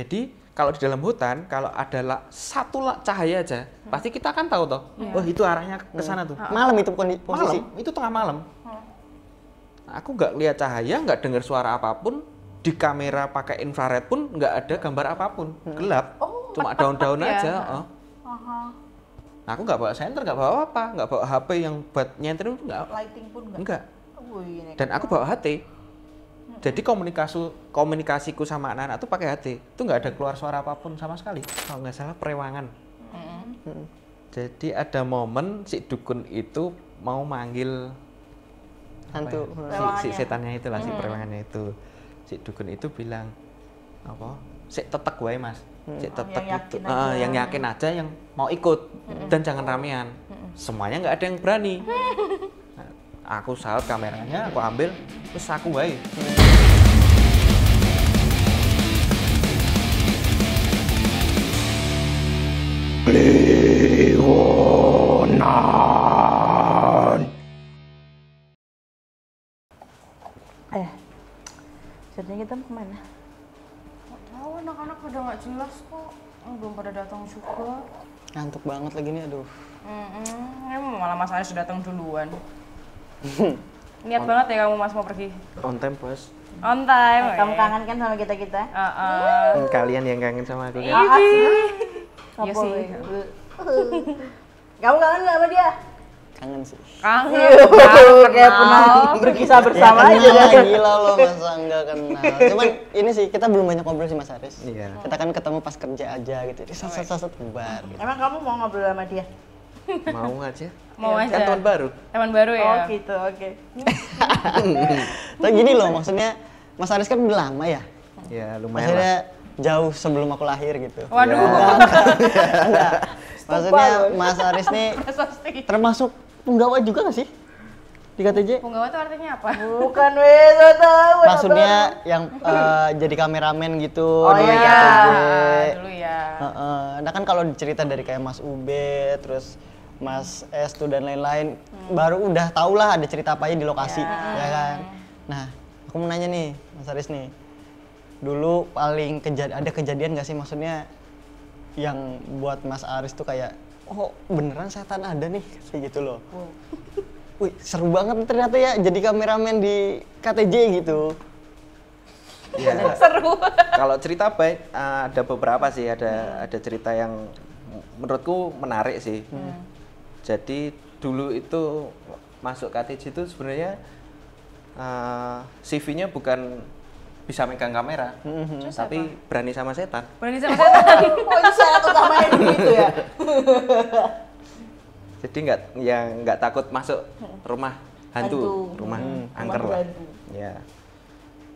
Jadi kalau di dalam hutan, kalau ada satu cahaya aja, pasti kita kan tahu toh, oh itu arahnya ke sana tuh. Malam itu posisi? Malam, itu tengah malam. Aku nggak lihat cahaya, nggak dengar suara apapun, di kamera pakai infrared pun nggak ada gambar apapun, gelap, cuma daun-daun aja. Aku nggak bawa senter, nggak bawa apa, nggak bawa HP yang buat nyenterin, nggak. Lighting pun Enggak. Dan aku bawa HT. Jadi komunikasiku sama anak-anak tuh pakai HT. Itu nggak ada keluar suara apapun sama sekali. Kalau nggak salah perewangan. Jadi ada momen si dukun itu mau manggil hantu si setannya itulah, si perewangannya itu. Si dukun itu bilang apa? Sik tetek wae Mas. Sik tetek itu. Yang yakin aja, yang mau ikut dan jangan ramean. Semuanya nggak ada yang berani. Aku saut kameranya, aku ambil, terus aku wae. Kliwonan. Jadinya kita mau kemana? Nggak tahu, anak-anak pada nggak jelas kok. Belum pada datang juga. ngantuk banget lagi nih, aduh. Malah Mas Aris sudah datang duluan. Niat banget ya kamu Mas mau pergi. On time bos. On time. Kamu kangen kan sama kita-kita? Kalian yang kangen sama aku kan? Iya sih. Kamu kangen nggak sama dia? Kangen sih. Kangen. Kayak pernah berkisah bersama aja. Gila loh, masa nggak kenal. Cuman ini sih, kita belum banyak ngobrol sih Mas Aris. Iya. Kita kan ketemu pas kerja aja gitu. Sasat bubar. Gitu. Emang kamu mau ngobrol sama dia? Mau aja. Mau aja. Kan teman baru. Teman baru ya. Oh gitu, oke. Tapi gini loh, maksudnya Mas Aris kan udah lama ya. Ya lumayan lah. Maksudnya jauh sebelum aku lahir gitu. Waduh. Enggak. Maksudnya Mas Aris nih termasuk penggawa juga nggak sih di KTJ? Penggawa itu artinya apa? Bukan weh, so tahu. Maksudnya yang jadi kameramen gitu Oh di iya. KTJ. Dulu ya. Nah kan kalau cerita dari kayak Mas Ube, terus Mas Estu dan lain-lain, baru udah tau lah ada cerita apa aja di lokasi, ya kan? Nah, aku mau nanya nih, Mas Aris nih, dulu paling ada kejadian nggak sih, maksudnya yang buat Mas Aris tuh kayak, oh beneran setan ada nih, kayak gitu loh. Wih, seru banget ternyata ya jadi kameramen di KTJ gitu. Ya. Seru. Kalau cerita baik ada beberapa sih, ada cerita yang menurutku menarik sih. Jadi dulu itu masuk KTJ itu sebenarnya CV-nya bukan bisa megang kamera, tapi berani sama setan. Berani sama setan. Oh itu syarat utamanya gitu ya? Jadi nggak takut masuk rumah hantu. Rumah angker lah. Ya.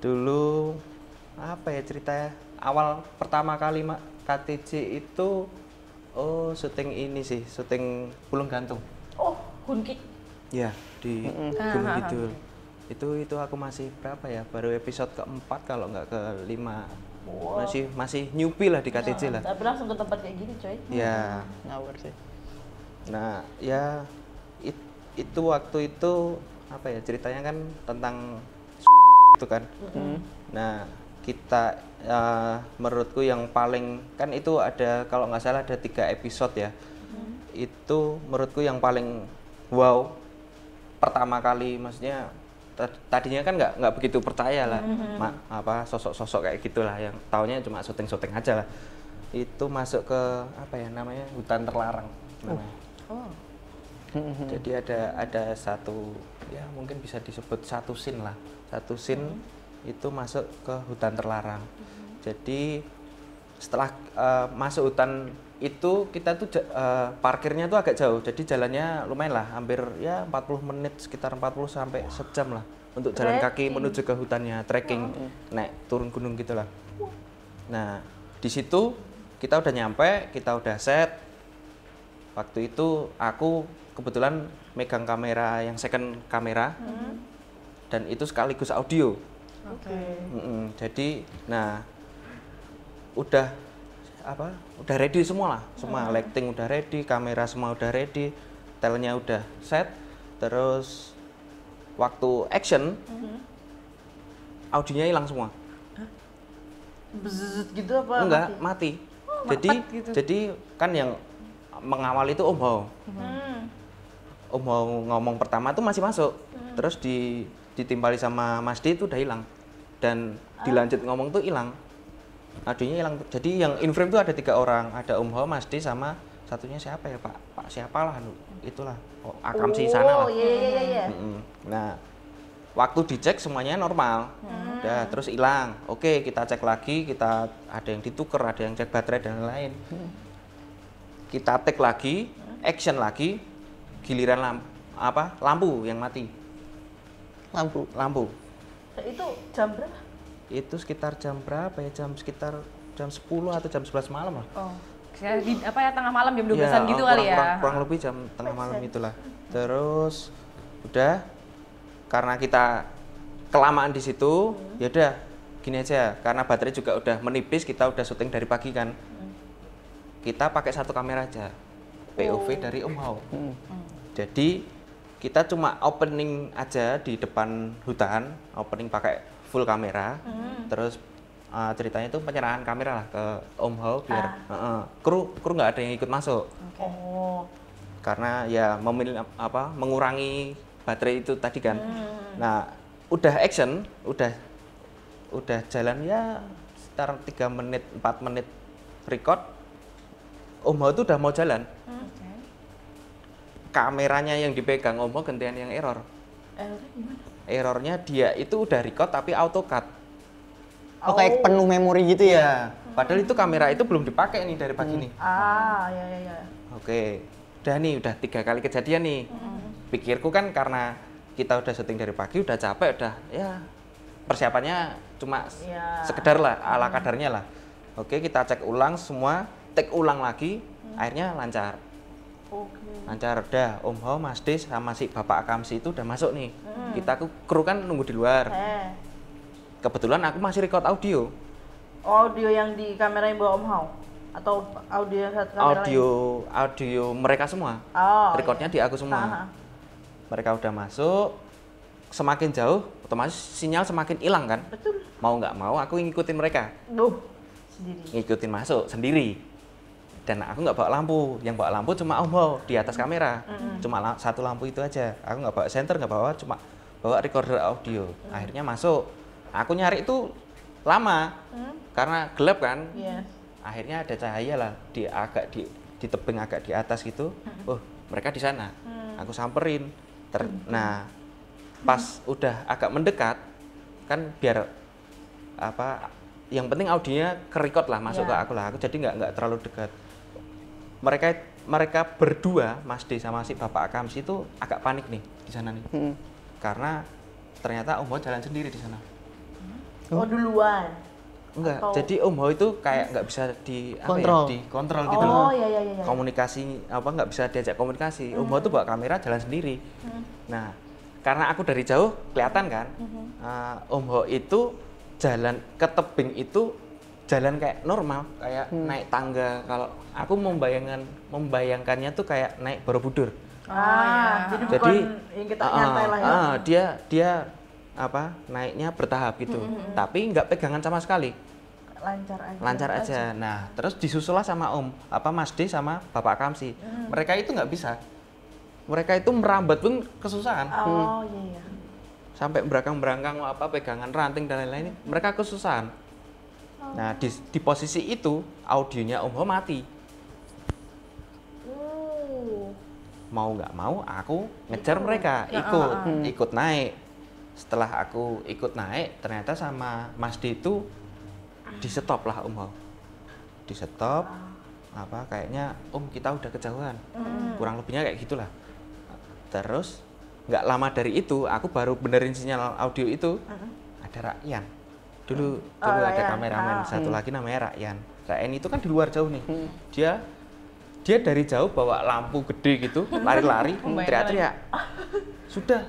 Dulu apa ya ceritanya? Awal pertama kali KTJ itu syuting ini sih, syuting Pulung Gantung. Oh, Gunki. Ya, di Gunung Kidul. Itu aku masih berapa ya? Baru episode keempat kalau nggak kelima. Wow. Masih newbie lah di KTJ lah. Tapi langsung ke tempat kayak gini, coy. Ya. Ngawur sih. Nah, ya itu waktu itu apa ya? Ceritanya kan tentang itu kan. Nah, kita menurutku yang paling kan itu ada kalau nggak salah ada 3 episode ya. Itu menurutku yang paling wow pertama kali, maksudnya tadinya kan nggak begitu percaya lah apa sosok-sosok kayak gitulah, yang taunya cuma syuting-syuting aja lah. Itu masuk ke apa ya namanya, hutan terlarang namanya. Jadi ada satu ya mungkin bisa disebut satu scene lah, satu scene itu masuk ke hutan terlarang. Jadi setelah masuk hutan itu kita tuh parkirnya tuh agak jauh, jadi jalannya lumayan lah, hampir ya 40 menit, sekitar 40 sampai sejam lah untuk jalan kaki menuju ke hutannya, trekking, naik turun gunung gitulah. Nah di situ kita udah nyampe, kita udah set. Waktu itu aku kebetulan megang kamera yang second kamera, dan itu sekaligus audio. Jadi, nah udah ready semua lah, semua lighting udah ready, kamera semua udah ready, telnya udah set, terus waktu action audionya hilang semua. Bzzzt gitu apa? Enggak, mati. Jadi gitu. jadi kan yang mengawal itu Om Ho. Om Ho ngomong pertama tuh masih masuk. Terus ditimpali sama Mas D itu udah hilang. Dan dilanjut ngomong tuh hilang. Audionya hilang. Jadi yang in frame tuh ada 3 orang, ada Om Ho, Mas D sama satunya siapa ya, Pak? Pak siapalah itulah. Oh, Akamsi sana lah. Oh, iya. Nah, waktu dicek semuanya normal. Udah, terus hilang. Oke, kita cek lagi, kita ada yang ditukar, ada yang cek baterai dan lain-lain. Kita take lagi, action lagi, giliran lampu yang mati. Lampu. Nah, itu jam berapa? Itu sekitar jam berapa ya? Sekitar jam 10 atau jam 11 malam lah. Oh. Tengah malam jam 12-an gitu kali ya. Kurang lebih jam tengah malam itulah. Terus udah karena kita kelamaan di situ, ya udah gini aja, karena baterai juga udah menipis, kita udah syuting dari pagi kan. Kita pakai 1 kamera aja. POV dari Om Ho. Jadi kita cuma opening aja di depan hutan, opening pakai full kamera. Terus ceritanya itu penyerahan kamera lah ke Om Ho biar kru nggak ada yang ikut masuk. Oh. Karena ya mengurangi baterai itu tadi kan. Nah, udah action, udah jalan ya sekitar 3 menit, 4 menit record. Om Ho itu udah mau jalan. Kameranya yang dipegang Om Ho gantian yang error. Gimana? Errornya dia itu udah record tapi auto cut. Oh, kayak penuh memori gitu ya? Iya. Padahal itu kamera itu belum dipakai nih dari pagi nih. Iya. Oke, udah 3 kali kejadian nih. Pikirku kan karena kita udah syuting dari pagi, udah capek, udah ya persiapannya cuma sekedar lah, ala kadarnya lah. Oke, kita cek ulang semua, take ulang lagi, akhirnya lancar. Lancar udah, Om Ho, Mas D sama si Bapak Akamsi itu udah masuk nih. Kita kru kan nunggu di luar. Kebetulan aku masih record audio. Audio yang di kamera yang bawa Om Ho? Atau audio satu kamera Audio mereka semua. Recordnya di aku semua. Mereka udah masuk, semakin jauh, otomatis sinyal semakin hilang kan? Betul. Mau nggak mau, aku ngikutin mereka. Sendiri. Ngikutin masuk sendiri. Dan aku nggak bawa lampu, yang bawa lampu cuma Om Ho di atas kamera. Cuma 1 lampu itu aja. Aku nggak bawa center, nggak bawa, cuma bawa recorder audio. Akhirnya masuk. Aku nyari itu lama, karena gelap kan. Akhirnya ada cahaya lah, di tebing agak di atas gitu. Oh, mereka di sana. Aku samperin. Nah, pas udah agak mendekat, kan biar yang penting audionya ke-record lah, masuk ke aku lah. Aku jadi nggak terlalu dekat. Mereka berdua, Mas D sama si Bapak Akamsi itu agak panik nih di sana nih. Karena ternyata Om Ho jalan sendiri di sana. Duluan? Enggak, Atau... jadi Om Ho itu kayak nggak bisa dikontrol gitu. Iya. Komunikasi nggak bisa diajak komunikasi. Om Ho tuh bawa kamera jalan sendiri. Nah, karena aku dari jauh kelihatan kan, Om Ho itu jalan ke tebing itu jalan kayak normal, kayak naik tangga. Kalau aku membayangkannya tuh kayak naik Borobudur. Jadi bukan yang kita nyantai lah ya. Dia naiknya bertahap gitu, tapi nggak pegangan sama sekali. Lancar aja. Nah, terus disusul lah sama Mas D sama Bapak Akamsi. Mereka itu nggak bisa. Mereka itu merambat pun kesusahan. Iya. Sampai berangkang-berangkang pegangan ranting dan lain-lain, mereka kesusahan. Nah, di posisi itu audionya Om Ho mati. Mau nggak mau aku ngejar mereka, ikut naik. Setelah aku ikut naik, ternyata sama Mas D itu di stop lah Om Ho. Di stop, kayaknya kita udah kejauhan. Kurang lebihnya kayak gitulah. Terus nggak lama dari itu, aku baru benerin sinyal audio itu. Ada Rakyan. Dulu ada kameramen satu lagi namanya Rakyan. Rakyan itu kan di luar jauh nih. Dia dari jauh bawa lampu gede gitu, lari-lari, teriak-teriak. Sudah,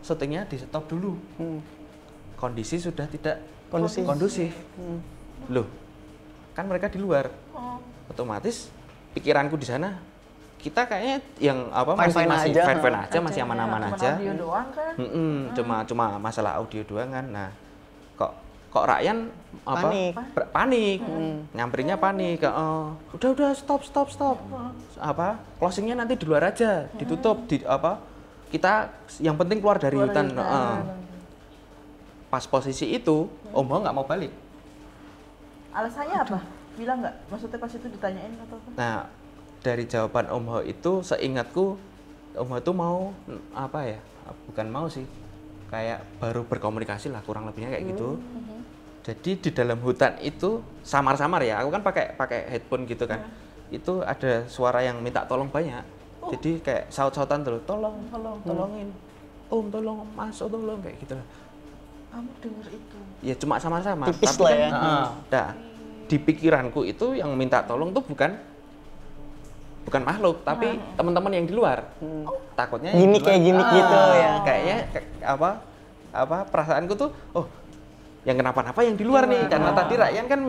syutingnya di stop dulu. Kondisi sudah tidak kondusif. Loh, kan mereka di luar. Otomatis pikiranku di sana, kita kayaknya yang masih fine-fine aja, masih aman-aman aja. Cuma audio doang kan? Cuma masalah audio doang kan. Nah, kok kok Ryan apa Panik. panik. Nyamperinnya panik. Udah stop. Apa closingnya nanti di luar aja, ditutup di apa kita yang penting keluar dari hutan. Pas posisi itu Om Hao nggak mau balik. Alasannya apa? Bilang nggak? Maksudnya pas itu ditanyain atau apa? Nah, dari jawaban Om Hao itu seingatku Om Hao itu mau apa ya? Bukan mau sih. Kayak baru berkomunikasi lah kurang lebihnya kayak gitu. Jadi di dalam hutan itu samar-samar ya. Aku kan pakai headphone gitu kan. Itu ada suara yang minta tolong banyak. Jadi kayak saut-sautan tuh, tolongin. Om tolong, Mas, tolong kayak gitu lah. Kamu denger itu? Ya cuma sama-sama. Tipis Tapi lah kan, ya. nah, di pikiranku itu yang minta tolong tuh bukan makhluk, tapi teman-teman yang di luar. Takutnya yang Gimik di luar- kayak gimik gitu ya. Kayaknya apa perasaanku tuh, yang kenapa-napa yang di luar nih, karena tadi Ryan kan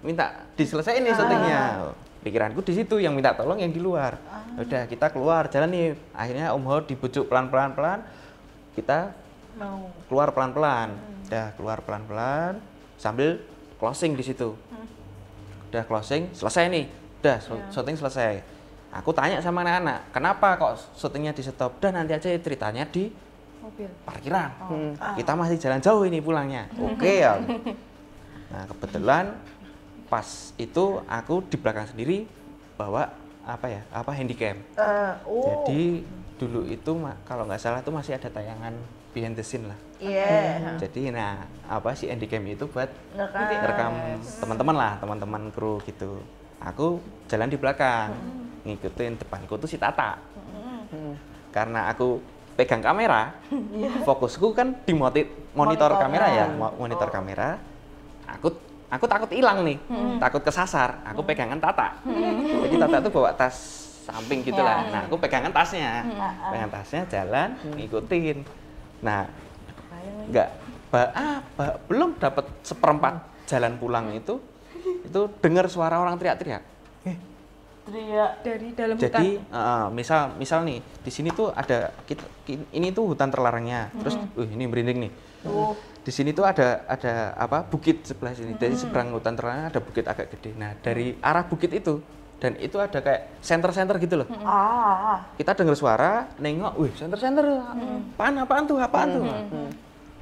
minta diselesaikan nih syutingnya. Pikiranku di situ yang minta tolong yang di luar. Udah kita keluar jalan nih. Akhirnya Om Hao dibujuk pelan-pelan, kita Mau. keluar pelan-pelan. Udah keluar pelan-pelan sambil closing di situ. Udah closing, selesai nih. Udah syuting selesai. Aku tanya sama anak-anak, kenapa kok syutingnya di stop? Udah nanti aja ceritanya di Mobil. parkiran. Kita masih jalan jauh ini pulangnya. Oke ya. Nah, kebetulan pas itu aku di belakang sendiri bawa handycam. Jadi dulu itu kalau nggak salah tuh masih ada tayangan behind the scene lah. Iya. Jadi si handycam itu buat Ngerekam. ngerekam teman-teman lah, teman-teman kru gitu. Aku jalan di belakang, ngikutin depanku tuh si Tata. Karena aku pegang kamera, fokusku kan di monitor kamera ya, monitor kamera. Aku takut hilang nih, takut kesasar. Aku pegangan Tata. Jadi Tata tuh bawa tas samping gitu lah. Nah, aku pegangan tasnya, jalan, ngikutin. Nah, belum dapat seperempat jalan pulang itu dengar suara orang teriak-teriak. Teriak. Dari dalam Jadi hutan. misal nih di sini tuh ada ini tuh hutan terlarangnya. Terus ini merinding nih. Di sini tuh ada bukit sebelah sini. Dari seberang hutan terlarang ada bukit agak gede. Nah, dari arah bukit itu dan itu ada kayak senter-senter gitu loh. Kita dengar suara, nengok, wih senter-senter. Apaan tuh?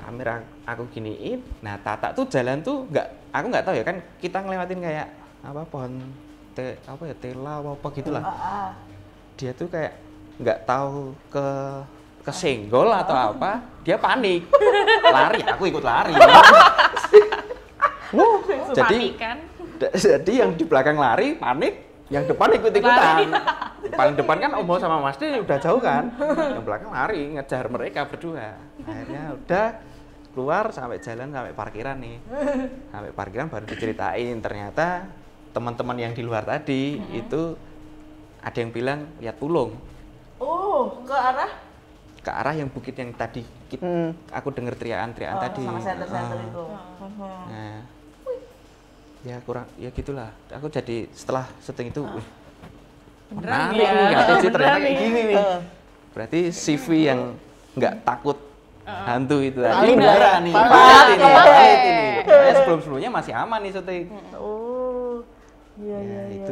Kamera aku giniin. Nah, Tata tuh jalan tuh aku nggak tahu ya kan kita ngelewatin kayak pohon tela apa gitulah. Dia tuh kayak nggak tahu kesenggol atau apa, dia panik. Lari, aku ikut lari. Jadi yang di belakang lari panik, yang depan ikut-ikutan. Paling depan kan Om Hao sama Mas D udah jauh kan. Yang belakang lari ngejar mereka berdua. Akhirnya udah keluar sampai parkiran nih. Sampai parkiran baru diceritain ternyata teman-teman yang di luar tadi itu ada yang bilang lihat tulung. Ke arah yang bukit yang tadi aku dengar teriakan tadi. Sama center-center itu. Nah, ya gitulah. Aku jadi setelah syuting itu, menarik nih, nggak tahu sih ternyata kayak gini nih. Berarti CV yang nggak takut hantu itu tadi beneran nih. Valid ini. Saya sebelumnya masih aman nih syuting.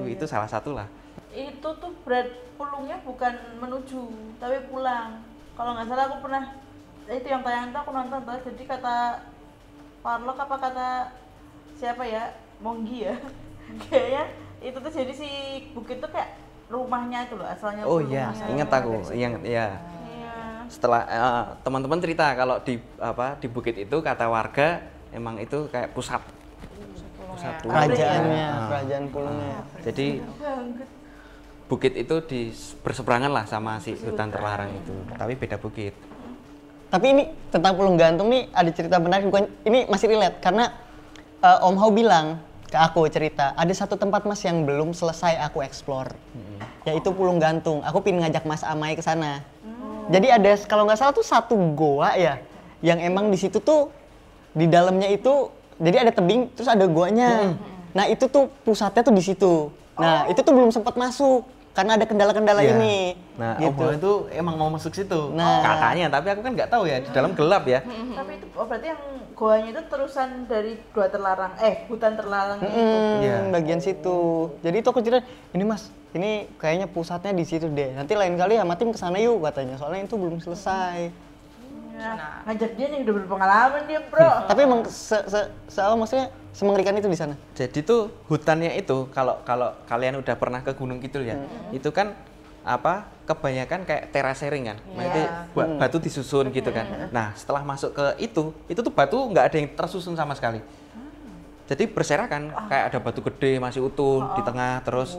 Itu salah satu lah. Itu tuh berat pulungnya bukan menuju, tapi pulang. Kalau nggak salah aku pernah, itu yang tayangan tuh aku nonton tuh. Jadi kata Parlok apa kata siapa ya, Monggi ya. Kayaknya itu tuh jadi si bukit tuh kayak rumahnya itu loh asalnya. Oh iya, ingat aku, ingat ya. Setelah teman-teman cerita kalau di bukit itu kata warga emang itu kayak pusat kerajaan pulungnya. Jadi bukit itu berseberangan lah sama si hutan terlarang itu, tapi beda bukit. Tapi ini tentang Pulung Gantung nih ada cerita menarik, bukan ini masih relate karena Om Hao bilang ke aku cerita ada satu tempat Mas yang belum selesai aku explore, yaitu Pulung Gantung. Aku pingin ngajak Mas Amai ke sana. Jadi ada kalau nggak salah tuh satu goa ya, yang emang di situ tuh di dalamnya itu jadi ada tebing terus ada goanya. Nah itu tuh pusatnya tuh di situ. Nah itu tuh belum sempat masuk karena ada kendala-kendala Iya. ini. Nah, gitu. Om Wahab itu emang mau masuk situ. Nah. Katanya, tapi aku kan nggak tahu ya, di dalam gelap ya. Tapi itu berarti yang goanya itu terusan dari hutan terlarang itu. Iya. Bagian situ. Jadi itu aku cerita, ini Mas, ini kayaknya pusatnya di situ deh. Nanti lain kali sama tim kesana yuk katanya. Soalnya itu belum selesai. Nah, ngajak dia nih udah berpengalaman dia, Bro. Tapi emang maksudnya semengerikan itu di sana. Jadi tuh hutannya itu kalau kalian udah pernah ke Gunung Kidul ya, itu kan kebanyakan kayak terasering kan, nanti batu disusun gitu kan. Nah setelah masuk ke itu tuh batu nggak ada yang tersusun sama sekali. Jadi berserakan, kayak ada batu gede masih utuh di tengah, terus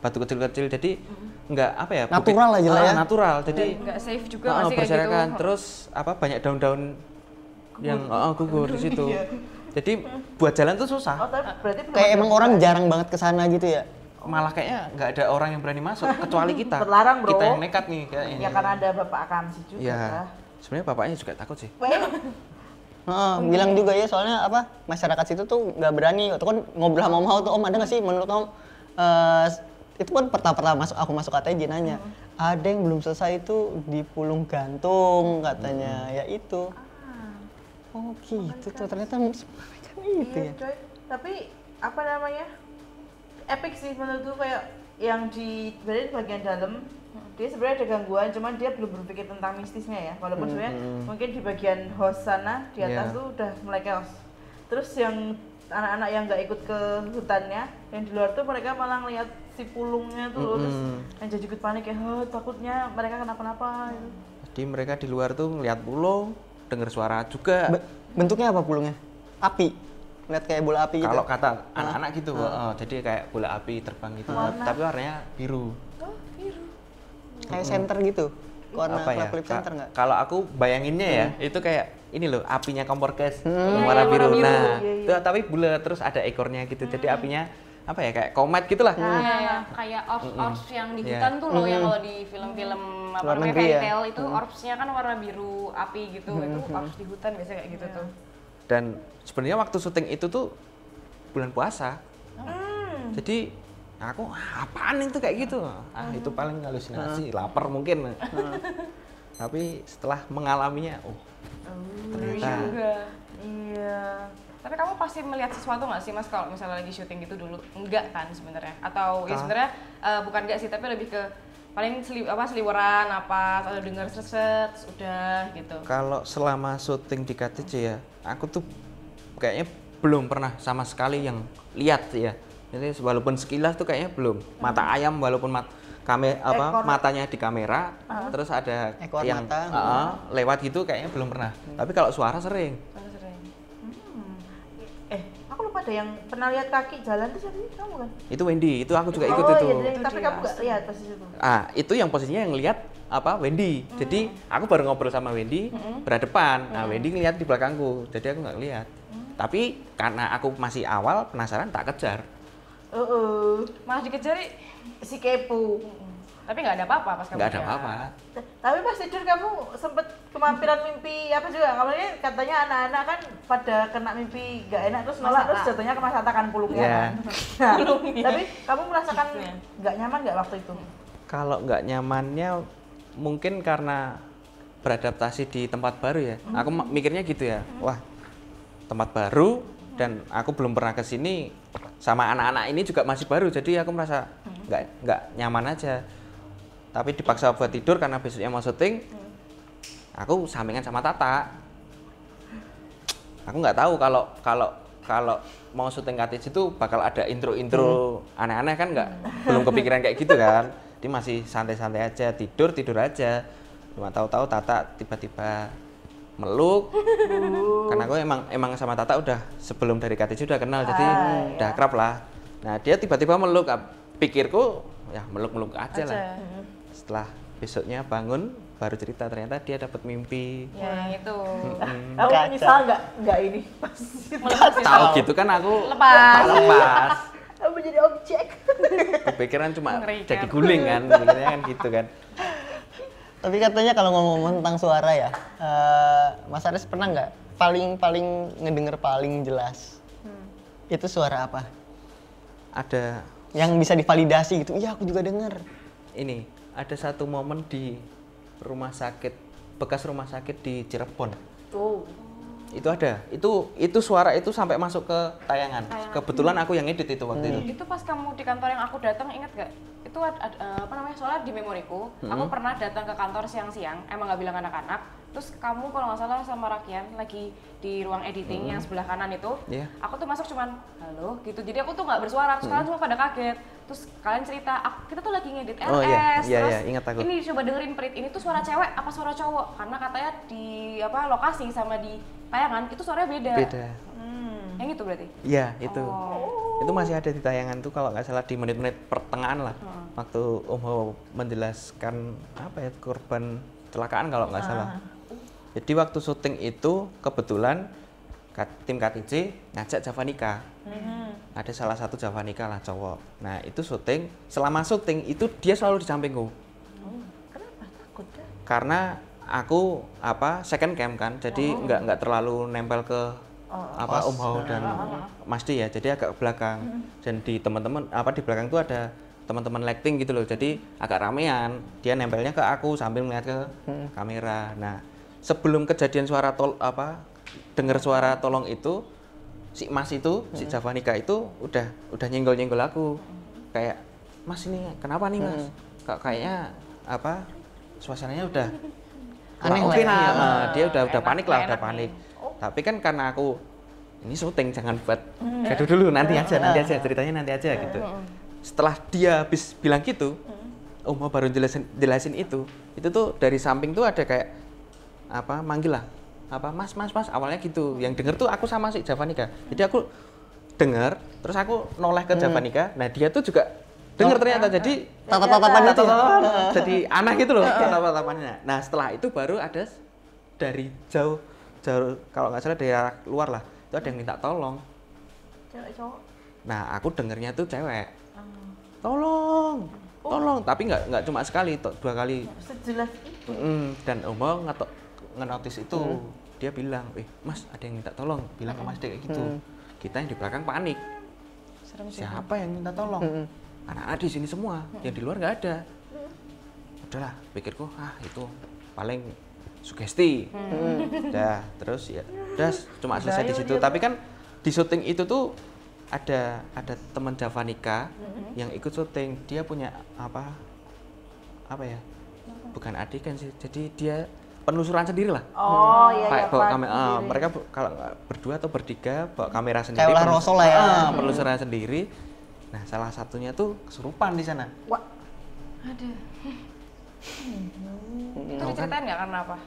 batu kecil-kecil, jadi nggak Natural aja lah ya. Natural, jadi Nggak safe juga nggak sih kayak berserakan, gitu. terus banyak daun-daun yang gugur di situ. Jadi buat jalan tuh susah. Oh, tapi berarti belum Kayak ada emang orang jarang banget kesana gitu ya. Malah kayaknya nggak ada orang yang berani masuk kecuali kita. Terlarang, Bro. Kita yang nekat nih kayaknya. Ya karena ada Bapak Akamsi juga. Iya. Kah? Sebenarnya bapaknya juga takut sih. Bilang juga ya soalnya masyarakat situ tuh nggak berani. Waktu kan ngobrol sama Om Hao tuh, Om ada nggak sih menurut Om itu kan pertama aku masuk katanya dia nanya ada yang belum selesai itu di Pulung Gantung katanya ya itu. Oh gitu tuh ternyata kan itu Iya, ya. coy. Tapi apa namanya? Epic sih menurutku, kayak yang di berarti di bagian dalam dia sebenarnya ada gangguan, cuman dia belum berpikir tentang mistisnya ya. Walaupun sebenarnya mungkin di bagian host sana di atas Iya. tuh udah mulai chaos. Terus yang anak-anak yang nggak ikut ke hutannya, yang di luar tuh mereka malah ngeliat si pulungnya tuh loh, terus yang jadi ikut panik ya, takutnya mereka kenapa-napa gitu. Jadi mereka di luar tuh ngeliat pulung, dengar suara juga. Bentuknya apa pulungnya? Api. Lihat kayak bola api gitu. Kalau kata anak-anak gitu, jadi kayak bola api terbang gitu. Tapi warnanya biru. Kayak center gitu. Warna Apa ya? klip center nggak? Kalau aku bayanginnya ya, itu kayak ini loh, apinya kompor gas, warna biru. Nah, itu tapi bulat, terus ada ekornya gitu. Jadi apinya kayak komet gitulah. Iya, kayak orbs yang di hutan tuh loh, yang kalau di film-film Luar negeri fairy ya? tale itu orbsnya kan warna biru api gitu. Itu orbs di hutan biasanya kayak gitu tuh. Dan sebenarnya waktu syuting itu tuh bulan puasa. Jadi aku apaan itu kayak gitu? Itu paling halusinasi, lapar mungkin. Tapi setelah mengalaminya, ternyata Juga. Iya. Tapi kamu pasti melihat sesuatu nggak sih Mas kalau misalnya lagi syuting gitu dulu? Enggak kan sebenarnya? Atau ya sebenarnya bukan enggak sih, tapi lebih ke paling seliweran apa, atau dengar seset, udah gitu. kalau selama syuting di KTJ ya, aku tuh kayaknya belum pernah sama sekali yang lihat ya. Jadi walaupun sekilas tuh kayaknya belum. Mata ayam walaupun matanya di kamera, terus ada Ekor yang mata. lewat gitu kayaknya belum pernah. Tapi kalau suara sering. Aku lupa ada yang pernah lihat kaki jalan tuh siapa sih? Kamu kan? Itu Wendy, itu aku juga ikut Oh itu. iya, tapi dia kamu nggak lihat pas itu. Itu yang posisinya yang lihat Wendy. Jadi aku baru ngobrol sama Wendy berhadapan. Nah, Wendy ngeliat di belakangku. Jadi aku nggak lihat. Tapi karena aku masih awal penasaran tak kejar. Malah dikejar Si kepo. tapi nggak ada apa-apa pas kamu Nggak ada lihat. apa-apa. Tapi pas tidur kamu sempet kemampiran mimpi apa juga? Kamarnya katanya anak-anak kan pada kena mimpi nggak enak terus nolak terus jatuhnya ke Mas Hatta kan pulungnya Iya. kan. Nah, tapi kamu merasakan nggak nyaman nggak waktu itu? Kalau nggak nyamannya mungkin karena beradaptasi di tempat baru ya. Aku mikirnya gitu ya. Wah, tempat baru dan aku belum pernah ke sini, sama anak-anak ini juga masih baru. Jadi aku merasa nggak nyaman aja. Tapi dipaksa buat tidur karena besoknya mau syuting. Aku sampingan sama Tata. Aku nggak tahu kalau mau syuting KTJ itu bakal ada intro aneh-aneh kan, belum kepikiran kayak gitu kan. Dia masih santai-santai aja, tidur aja. Cuma tahu-tahu Tata tiba-tiba meluk. Karena aku emang sama Tata udah sebelum dari KTJ udah kenal, jadi udah akrab lah. Nah, dia tiba-tiba meluk. Pikirku ya meluk-meluk aja lah. Setelah besoknya bangun baru cerita ternyata dia dapat mimpi. Ya yang itu. Kamu menyesal nggak ini? Pas Tahu gitu kan aku Lepas. lepas. kamu jadi objek. Kepikiran cuma Mengerikan. jadi guling kan, mikirnya kan gitu kan. Tapi katanya kalau ngomong tentang suara ya, Mas Aris pernah nggak paling ngedenger paling jelas? Itu suara apa? Ada yang bisa divalidasi gitu. Iya, aku juga denger. Ini ada satu momen di rumah sakit, bekas rumah sakit di Cirebon. Oh. Itu ada. Itu suara itu sampai masuk ke tayangan. Kebetulan aku yang edit itu waktu itu. Itu pas kamu di kantor yang aku datang, ingat gak? Itu apa namanya, soalnya di memoriku, aku pernah datang ke kantor siang-siang, emang nggak bilang anak-anak. Terus kamu kalau nggak salah sama Rakian lagi di ruang editing yang sebelah kanan itu, aku tuh masuk cuman halo gitu. Jadi aku tuh nggak bersuara, terus kalian cuma pada kaget. Terus kalian cerita, kita tuh lagi ngedit RS. Oh, iya. Iya, terus iya, ingat aku. ini coba dengerin Prit, ini tuh suara cewek apa suara cowok? Karena katanya di lokasi sama di tayangan itu suaranya beda. Beda. Yang itu berarti? Iya, itu. Itu masih ada di tayangan tuh kalau nggak salah di menit-menit pertengahan lah. Waktu Om Ho menjelaskan apa ya, korban kecelakaan kalau nggak salah. Jadi waktu syuting itu kebetulan tim KTJ ngajak Javanika. Ada salah satu Javanika lah cowok. Nah itu syuting, selama syuting itu dia selalu di sampingku. Kenapa takut ya? Karena aku second cam kan, jadi nggak terlalu nempel ke Om Ho dan Mas D ya, jadi agak ke belakang. Dan di teman-teman di belakang tuh ada teman-teman lighting gitu loh, jadi agak ramean. Dia nempelnya ke aku sambil ngeliat ke kamera. Nah sebelum kejadian suara dengar suara tolong itu, si Mas itu, si Javanika itu udah nyenggol-nyenggol aku. Kayak, Mas ini kenapa nih Mas? Kayaknya suasananya udah Aneh oke lah nih. ya. Dia udah panik lah, udah enak panik. Tapi kan karena aku ini syuting, jangan buat gaduh dulu, nanti aja ceritanya nanti aja gitu. Setelah dia habis bilang gitu, Om Ho baru jelasin itu tuh dari samping tuh ada kayak manggil lah, mas, awalnya gitu. Yang denger tuh aku sama si Javanika. Jadi aku denger, terus aku noleh ke Javanika. Nah dia tuh juga denger ternyata, jadi Tatap-tatapan itu. Jadi aneh gitu loh tatap-tatapannya. Nah setelah itu baru ada dari jauh kalau nggak salah dari arah luar lah, itu ada yang minta tolong. Cewek cowok? Nah aku dengernya tuh cewek. Tolong, tapi nggak cuma sekali, 2 kali. Sejelas itu? Dan Om Ho ngenotis itu, dia bilang, Mas ada yang minta tolong, bilang ke Mas D kayak gitu. Kita yang di belakang panik. Siapa yang minta tolong? Anak-anak di sini semua, yang di luar nggak ada. Udahlah, pikirku, itu paling sugesti. Terus ya, cuma selesai di situ. Tapi kan di syuting itu tuh ada teman Javanika yang ikut syuting. Dia punya apa ya? Bukan adegan sih. Jadi dia penelusuran sendiri lah. Oh iya. Bawa kamera, mereka kalau berdua atau bertiga bawa kamera sendiri. Kayak ulah Rasul lah ya. Penelusuran sendiri. Nah, salah satunya tuh kesurupan di sana. Wah. Aduh. Itu Tahu kan? diceritain nggak karena apa?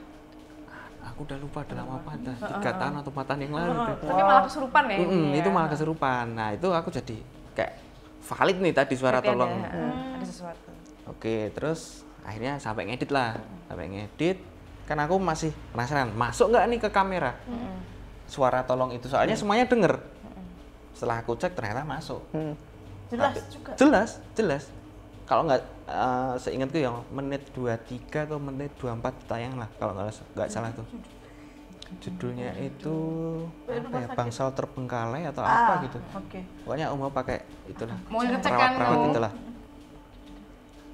Aku udah lupa udah lama apa, 3 tahun atau 4 tahun yang lalu. Tapi malah kesurupan ya? Itu malah kesurupan. Nah, itu aku jadi kayak valid nih tadi suara Berarti tolong. ada sesuatu. Oke, terus akhirnya sampai ngedit lah. Sampai ngedit, kan aku masih penasaran, masuk nggak nih ke kamera suara tolong itu, soalnya semuanya denger. Setelah aku cek ternyata masuk. Jelas juga. Jelas. Kalau nggak seingatku yang menit 23 atau menit 24 tayang lah kalau nggak salah tuh. Judulnya itu apa ya, Bangsal Terbengkalai atau apa gitu. Oke. Pokoknya Om Ho pakai itulah. Mau ngecek kan perawat tuh. itulah.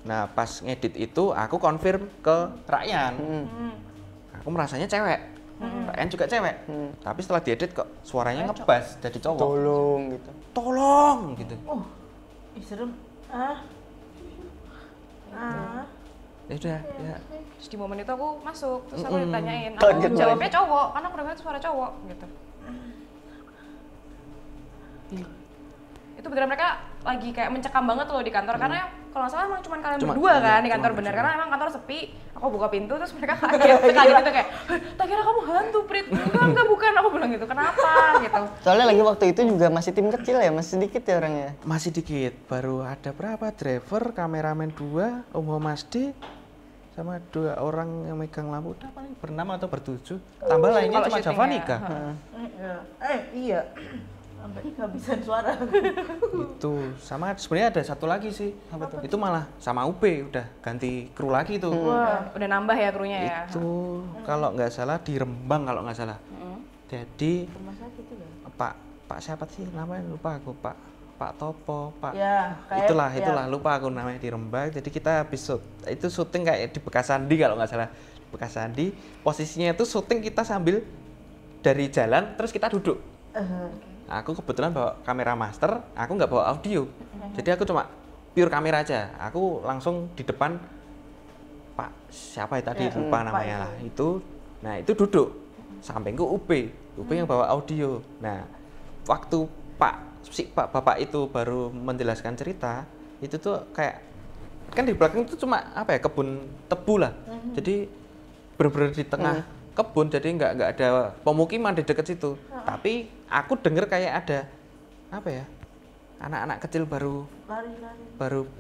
Nah, pas ngedit itu aku konfirm ke Ryan. Aku merasanya cewek. Ryan juga cewek. Tapi setelah diedit kok suaranya ngebas jadi cowok. Tolong gitu. Serem. Ya udah, ya. Terus di momen itu aku masuk, terus aku ditanyain, Kaget aku jawabnya cowok, karena aku dengar suara cowok gitu. Itu beneran mereka lagi kayak mencekam banget loh di kantor, karena kalau nggak salah emang cuma kalian berdua kan di kantor bener, karena emang kantor sepi. Aku buka pintu terus mereka kaget gitu kayak, tak kira kamu hantu Prit. Enggak bukan, aku bilang gitu, kenapa gitu. Soalnya lagi waktu itu juga masih tim kecil ya, masih sedikit ya orangnya. Masih dikit, baru ada berapa? Driver, kameramen 2, Om Ho Mas D, sama 2 orang yang megang lampu. Udah paling ber-6 atau ber-7. Tambah lainnya kalau cuma syuting Javanika. Iya. Sampai kehabisan suara. Itu sama sebenarnya ada satu lagi sih. Itu malah sama UB udah ganti kru lagi tuh. Wah, udah nambah ya krunya ya. Itu kalau nggak salah di Rembang kalau nggak salah. Jadi Rumah sakit juga. Pak siapa sih namanya lupa aku, Pak Pak Topo, Pak Ya, kayak- itulah lupa aku namanya di Rembang. Jadi kita habis itu syuting kayak di Bekasandi kalau nggak salah. Bekasandi, posisinya itu syuting kita sambil dari jalan terus kita duduk. Aku kebetulan bawa kamera master, aku nggak bawa audio. Jadi aku cuma pure kamera aja. Aku langsung di depan Pak siapa ya tadi lupa namanya lah. Itu, nah itu duduk. Sampingku UB yang bawa audio. Nah, waktu Pak Bapak itu baru menjelaskan cerita, itu tuh kayak kan di belakang itu cuma apa ya kebun tebu lah. Jadi bener-bener di tengah kebun, jadi nggak ada pemukiman di dekat situ. Tapi aku denger kayak ada apa ya anak-anak kecil baru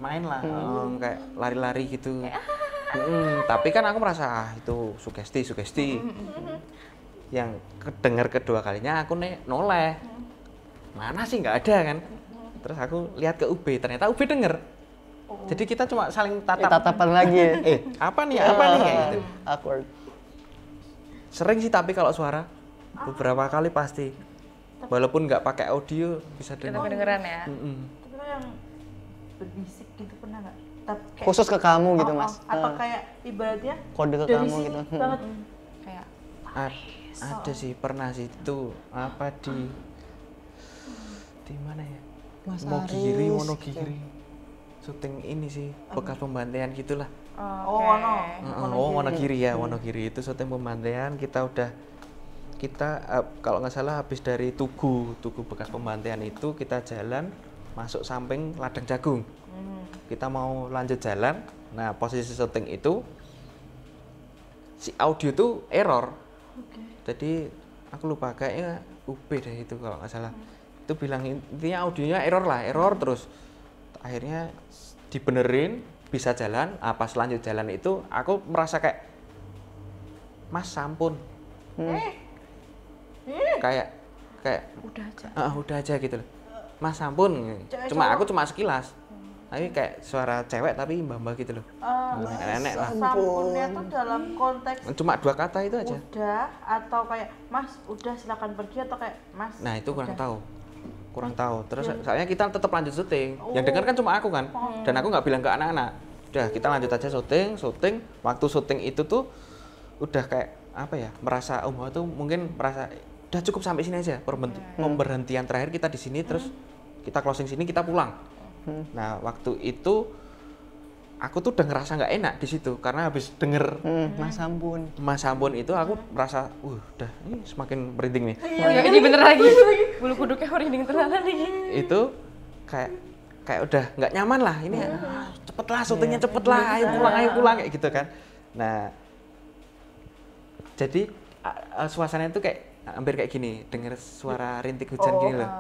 main lah, kayak lari-lari gitu. Tapi kan aku merasa itu sugesti. Yang kedengar kedua kalinya aku noleh. Mana sih nggak ada kan? Terus aku lihat ke UB, ternyata UB denger. Jadi kita cuma saling Tatapan lagi ya. apa nih kayak gitu. Awkward. Sering sih tapi kalau suara beberapa kali pasti. Walaupun nggak pakai audio bisa Kita dengar. kedengeran ya. Tapi lo yang berbisik gitu pernah nggak? Khusus ke kamu gitu, Mas. Atau kayak ibaratnya Kode ke dari kamu sini gitu. banget. Kayak Ada sih pernah sih itu apa di mana ya? Mas Wonogiri, Aris, Wonogiri. Syuting ini sih bekas pembantaian gitulah. Wonogiri ya, Wonogiri itu syuting pembantaian kita kalau nggak salah habis dari Tugu bekas pembantaian itu kita jalan masuk samping ladang jagung. Kita mau lanjut jalan, nah posisi syuting itu si audio tuh error. Jadi aku lupa kayaknya UB deh itu kalau nggak salah. Itu bilang intinya audionya error terus. Akhirnya dibenerin bisa jalan. Pas lanjut jalan itu aku merasa kayak Mas sampun. Kayak udah aja gitu loh. Mas sampun. Aku cuma sekilas. Tapi kayak suara cewek tapi mbak-mbak gitu loh. Nenek lah. Sampunnya tuh dalam konteks Cuma 2 kata itu aja. udah atau kayak Mas udah silakan pergi atau kayak Mas. Nah itu kurang tahu. Terus soalnya kita tetap lanjut syuting. Yang dengar kan cuma aku kan. Dan aku nggak bilang ke anak-anak. Udah kita lanjut aja syuting. Waktu syuting itu tuh udah kayak apa ya? Merasa tuh mungkin merasa udah cukup sampai sini aja. Pemberhentian terakhir kita di sini terus kita closing sini kita pulang. Nah waktu itu aku tuh udah ngerasa nggak enak di situ karena habis denger Mas Sampun itu aku merasa udah ini semakin merinding nih. ini bener lagi. Bulu kuduknya merinding tenanan nih. Itu kayak udah nggak nyaman lah ini. Cepet lah syutingnya cepet lah, ayo pulang kayak gitu kan. Nah jadi suasananya tuh kayak hampir kayak gini, denger suara rintik hujan gini loh.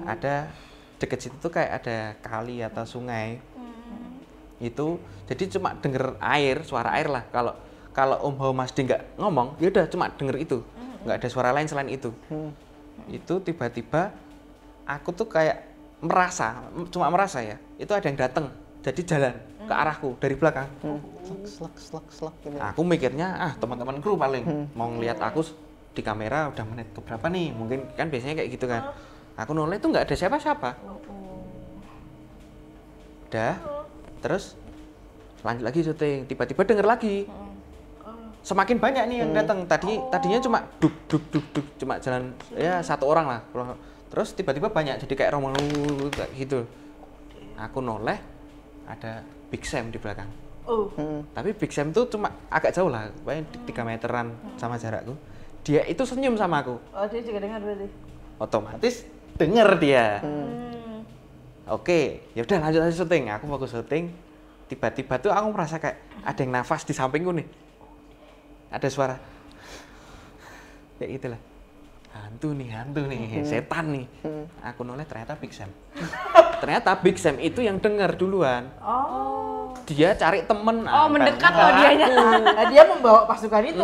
Ada deket situ tuh kayak ada kali atau sungai. Itu jadi cuma denger suara air lah. Kalau Om Hao Masdi nggak ngomong, ya udah cuma denger itu, nggak ada suara lain selain itu. Itu tiba-tiba aku tuh kayak cuma merasa ya, itu ada yang datang, jadi jalan ke arahku dari belakang. Slak gitu. Aku mikirnya teman-teman kru paling mau ngeliat aku di kamera udah menit keberapa nih, mungkin kan biasanya kayak gitu kan. Aku noleh tuh nggak ada siapa-siapa. Udah. Terus lanjut lagi syuting, tiba-tiba denger lagi. Semakin banyak nih yang datang. Tadinya cuma duk cuma jalan ya 1 orang lah. Terus tiba-tiba banyak jadi kayak rombongan kayak gitu. Aku noleh ada Big Sam di belakang. Tapi Big Sam tuh cuma agak jauh lah, paling 3 meteran sama jarakku. Dia itu senyum sama aku. Dia juga dengar berarti. Otomatis denger dia. Oke, ya udah lanjut aja syuting. Aku fokus syuting. Tiba-tiba tuh aku merasa kayak ada yang nafas di sampingku nih. Ada suara. Kayak gitulah. Hantu nih, setan nih. Aku noleh ternyata Big Sam. Ternyata Big Sam itu yang dengar duluan. Dia cari temen. Mendekat loh dianya. Nah, dia membawa pasukan itu.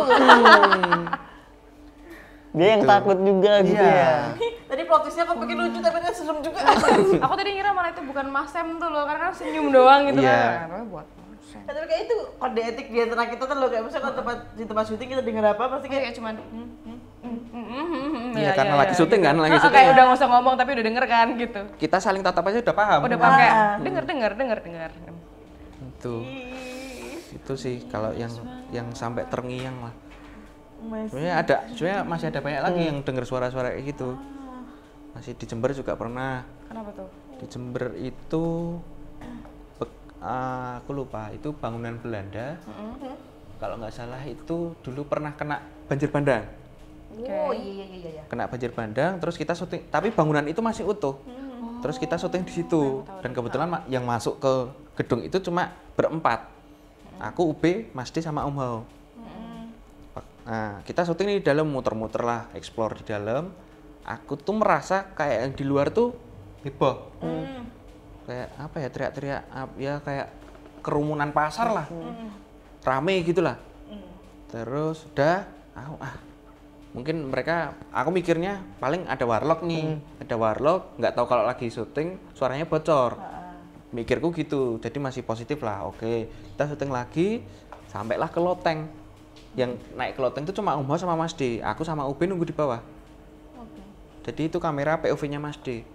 Dia yang takut juga gitu ya. Tadi plot twist-nya aku bikin lucu tapi kan serem juga. Aku tadi ngira malah itu bukan Mas Sam tuh loh, karena kan senyum doang gitu kan. Karena buat Mas Sam. Tapi kayak itu kode etik di antara kita tuh loh, kayak misalnya kalau di tempat syuting kita dengar apa pasti kayak Kayak cuman Iya, karena lagi syuting kan, lagi Oh, syuting. kayak udah nggak usah ngomong tapi udah denger kan gitu. Kita saling tatap aja udah paham. Udah paham kayak denger. Itu sih kalau yang sampai terngiang lah. Mas. Sebenarnya masih ada banyak lagi yang dengar suara-suara kayak gitu. Masih di Jember juga pernah. Kenapa tuh? Di Jember itu aku lupa, itu bangunan Belanda. Kalau nggak salah itu dulu pernah kena banjir bandang. Oh iya. Kena banjir bandang, terus kita syuting, tapi bangunan itu masih utuh. Terus kita syuting di situ. Dan kebetulan yang masuk ke gedung itu cuma berempat. Aku, Ube, Mas D sama Om Hao. Nah, kita syuting di dalam, muter-muter lah, explore di dalam. Aku tuh merasa kayak yang di luar tuh heboh. Kayak apa ya, teriak-teriak, ya kayak kerumunan pasar lah. Rame gitulah. Terus udah, mungkin aku mikirnya paling ada warlock nih. Ada warlock, nggak tahu kalau lagi syuting suaranya bocor. Mikirku gitu, jadi masih positif lah. Oke, kita syuting lagi, sampailah ke loteng. Yang naik ke loteng itu cuma Om Hao sama Mas D. Aku sama Ube nunggu di bawah. Jadi itu kamera POV-nya Mas D.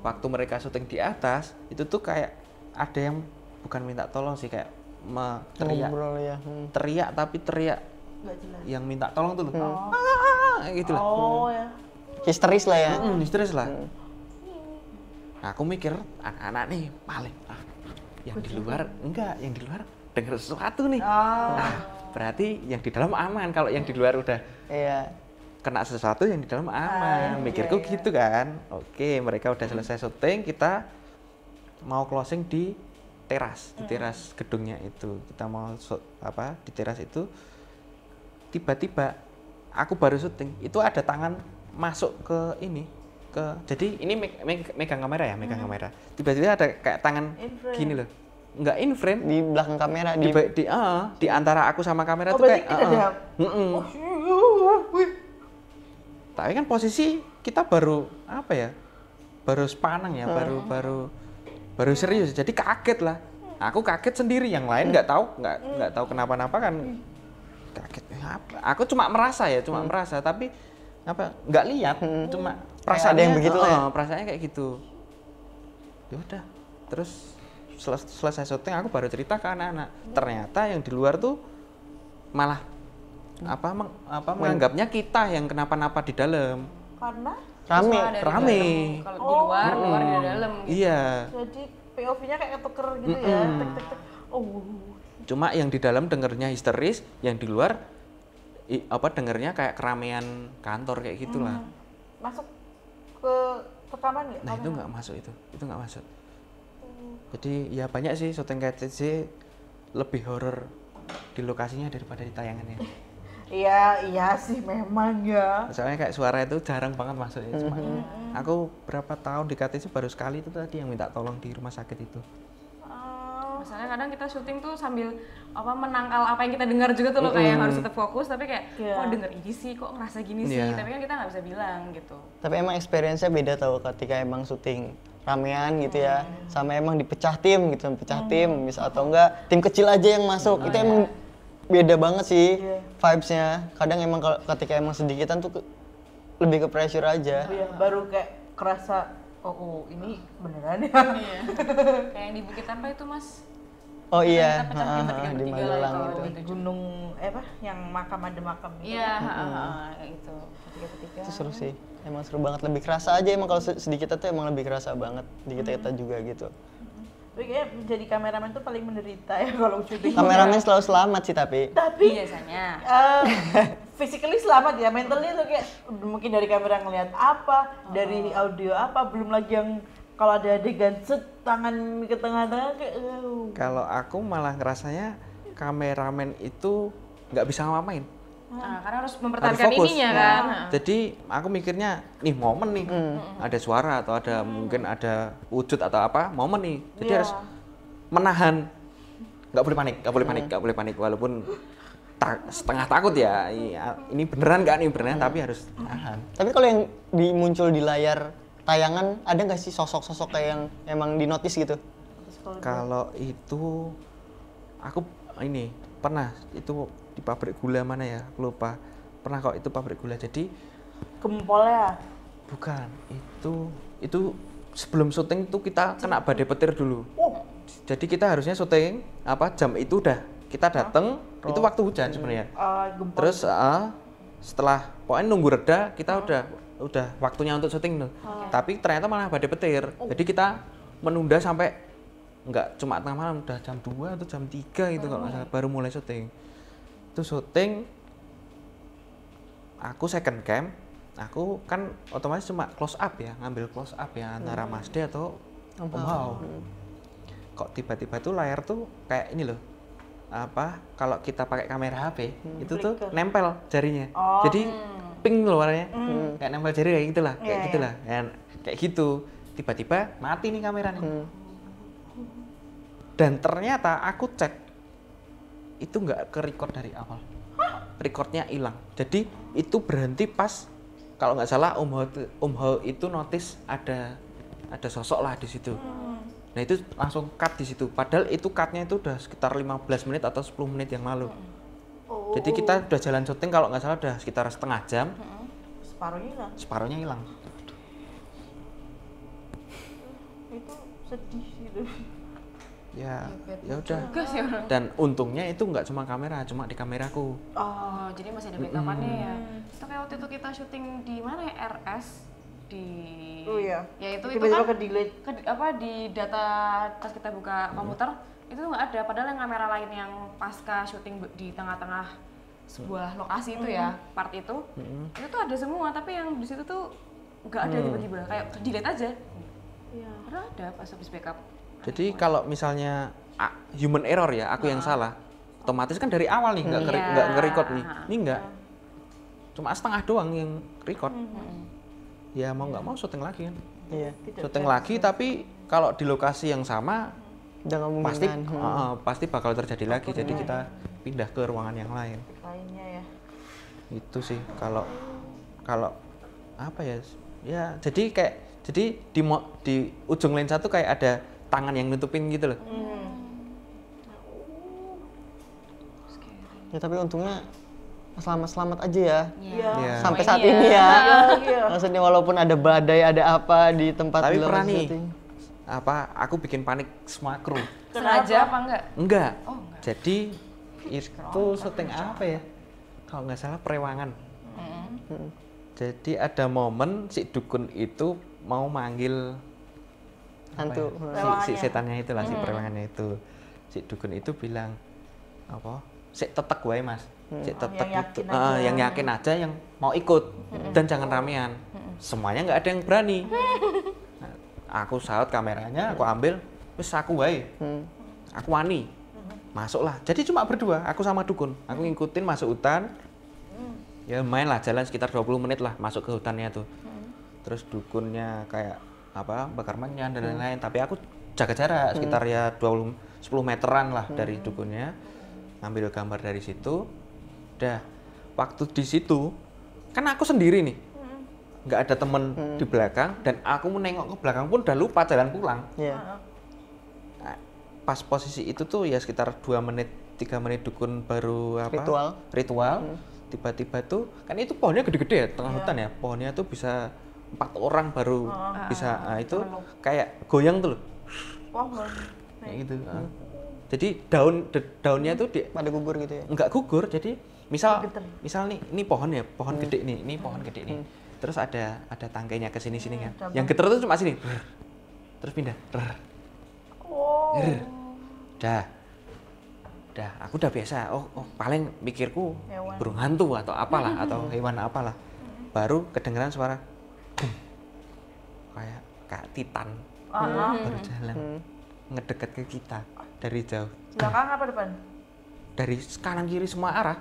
Waktu mereka syuting di atas, itu tuh kayak ada yang bukan minta tolong sih, kayak teriak. Ngobrol ya. Teriak tapi teriak Nggak jelas. yang minta tolong tuh loh. Gitu lah. Oh ya. Histeris lah ya. Histeris lah. Nah, aku mikir anak-anak nih paling yang di luar yang di luar dengar sesuatu nih. Berarti yang di dalam aman. Kalau yang di luar udah Iya. kena sesuatu, yang di dalam aman. Mikirku gitu kan. Oke, mereka udah selesai syuting, kita mau closing di teras gedungnya itu. Kita mau di teras itu, tiba-tiba aku baru syuting, itu ada tangan masuk ke jadi ini megang kamera. Tiba-tiba ada kayak tangan gini loh. Enggak in frame, Di belakang kamera di antara aku sama kamera Oh, tuh berarti kayak kita ada. tapi kan posisi kita baru baru sepanang ya, baru serius, jadi kaget lah. Aku kaget sendiri, yang lain nggak tahu kenapa-napa kan. Kaget. Aku cuma merasa, tapi nggak lihat, cuma perasaan ada yang begitu ya. Perasaannya kayak gitu. Ya udah, terus selesai syuting aku baru cerita ke anak-anak. Ternyata yang di luar tuh malah menganggapnya kita yang kenapa-napa di dalam. Karena Rame. Kalau di luar di dalam gitu. Iya. jadi POV-nya kayak ketuker gitu ya. Tek. Cuma yang di dalam dengernya histeris, yang di luar dengernya kayak keramaian kantor kayak gitulah. Masuk ke rekaman nggak? Nah, itu nggak masuk itu nggak masuk. Jadi ya banyak sih syuting KTC lebih horor di lokasinya daripada di tayangannya. Iya sih memang ya. Soalnya kayak suara itu jarang banget masuknya. Cuma aku berapa tahun di KTC baru sekali itu tadi yang minta tolong di rumah sakit itu. Masalahnya kadang kita syuting tuh sambil menangkal apa yang kita dengar juga tuh loh, kayak harus tetap fokus tapi kayak kok denger ini sih, kok ngerasa gini sih, tapi kan kita nggak bisa bilang gitu. Tapi emang experience-nya beda tau ketika emang syuting ramean gitu ya, sama emang dipecah tim gitu, misal atau enggak tim kecil aja yang masuk, itu emang beda banget sih vibes-nya. Kadang emang ketika emang sedikitan tuh lebih ke pressure aja. Iya, baru kayak kerasa ini beneran ya. Iya. Kayak yang di Bukit apa itu Mas? Oh iya, Kita pecah tim bertiga di lah Magelang itu. itu. Gunung yang ada makam gitu. Iya, kayak gitu. Bertiga. Itu seru sih, emang seru banget, lebih kerasa aja emang kalau sedikit tuh emang lebih kerasa banget di kita juga gitu. Tapi kayaknya jadi kameramen tuh paling menderita ya kalau syuting. Kameramen selalu selamat sih tapi Biasanya. Physically selamat ya, mentalnya tuh kayak mungkin dari kamera ngelihat apa, dari audio apa, belum lagi yang kalau ada adegan tangan ke tengah-tengah kayak Kalau aku malah ngerasanya kameramen itu nggak bisa ngapain. Nah, karena harus Harus mempertahankan fokus. ininya kan. Jadi aku mikirnya nih momen nih, ada suara atau ada mungkin ada wujud atau apa, momen nih. Jadi harus menahan, nggak boleh panik walaupun setengah takut ya. Ini beneran nggak nih beneran, tapi harus tahan. Tapi kalau yang muncul di layar tayangan, ada nggak sih sosok-sosok kayak yang emang di notice gitu? Kalau itu aku pernah itu di pabrik gula mana ya, aku lupa. Pernah kok itu pabrik gula. Jadi gempol ya? Bukan, itu sebelum syuting tuh kita kena badai petir dulu. Jadi kita harusnya syuting jam itu udah kita dateng, itu waktu hujan sebenarnya. Gempol. Terus setelah pokoknya nunggu reda kita udah waktunya untuk syuting tuh. Tapi ternyata malah badai petir. Jadi kita menunda sampai nggak cuma tengah malam, udah jam 2 atau jam 3 gitu kalau nggak salah baru mulai syuting. Itu syuting aku second cam. Aku kan otomatis cuma close up ya, ngambil close up ya antara Mas D atau Om Hao. Kok tiba-tiba tuh layar tuh kayak ini loh. Kalau kita pakai kamera HP itu tuh nempel jarinya. Jadi pink loh warnanya. Kayak nempel jari kayak gitulah, kayak gitu. Tiba-tiba mati nih kameranya. Dan ternyata aku cek itu nggak ke-record dari awal. Recordnya hilang. Jadi itu berhenti pas kalau nggak salah Om Hao itu notice ada sosok lah di situ. Nah itu langsung cut di situ. Padahal itu cutnya itu udah sekitar 15 menit atau 10 menit yang lalu. Jadi kita udah jalan syuting kalau nggak salah udah sekitar setengah jam. Separuhnya hilang. Itu sedih gitu. Ya udah. Dan untungnya itu nggak cuma kamera, cuma di kameraku. Oh, jadi masih ada backup-annya ya. Itu kayak waktu itu kita syuting di mana ya? RS di ya itu tiba-tiba kan ke-delete. Di data pas kita buka komputer itu nggak ada, padahal yang kamera lain yang pasca syuting di tengah-tengah sebuah lokasi itu ya, part itu tuh ada semua, tapi yang di situ tuh nggak ada tiba-tiba kayak delete aja. Iya. Padahal ada pas habis backup. Jadi kalau misalnya human error ya, aku yang salah, otomatis kan dari awal nih nggak nge-record nih, ini nggak, cuma setengah doang yang record. Ya mau nggak mau syuting lagi kan, syuting lagi, tapi kalau di lokasi yang sama, pasti bakal terjadi lagi. Jadi kita pindah ke ruangan yang lain. Lainnya ya. Itu sih kalau apa ya jadi di ujung lensa tuh kayak ada tangan yang nutupin gitu loh. Ya tapi untungnya selamat aja ya. Iya. Sampai saat ini ya. Maksudnya walaupun ada badai, ada apa di tempat. Tapi pernah nih, aku bikin panik semua kru. Sengaja apa enggak? Enggak. Jadi itu syuting apa ya? Kalau nggak salah Perewangan. Jadi ada momen si dukun itu mau manggil hantu si setannya itulah, si Perewangannya itu. Si dukun itu bilang sik tetek wae Mas. Sik tetek itu. Yang yakin aja, yang mau ikut. Dan jangan ramean. Semuanya nggak ada yang berani. Aku saut kameranya, aku ambil, wis aku wae. Aku wani. Masuklah. Jadi cuma berdua, aku sama dukun. Aku ngikutin masuk hutan. Ya main lah, jalan sekitar 20 menit lah masuk ke hutannya tuh. Terus dukunnya kayak bakar menyan dan lain-lain, tapi aku jaga jarak sekitar ya 10 meteran lah dari dukunnya, ngambil gambar dari situ. Udah waktu di situ kan aku sendiri nih, nggak ada temen di belakang, dan aku menengok ke belakang pun udah lupa jalan pulang. Nah, pas posisi itu tuh ya sekitar 2 menit 3 menit dukun baru ritual. Tiba-tiba tuh kan itu pohonnya gede-gede ya, tengah hutan ya, pohonnya tuh bisa 4 orang baru bisa. Nah, itu kayak goyang tuh loh. Kayak gitu. Jadi daunnya tuh pada gugur gitu ya? Enggak gugur, jadi misal nih, ini pohon ya, pohon gede nih, ini pohon gede nih. Terus ada tangkainya ke sini-sini kan. Yang geter tuh cuma sini. Terus pindah. Udah, aku udah biasa. Oh, paling mikirku burung hantu atau apalah, atau hewan apalah. Baru kedengeran suara kayak titan baru jalan ngedeket ke kita dari jauh. Belakang apa depan? Dari kanan kiri semua arah.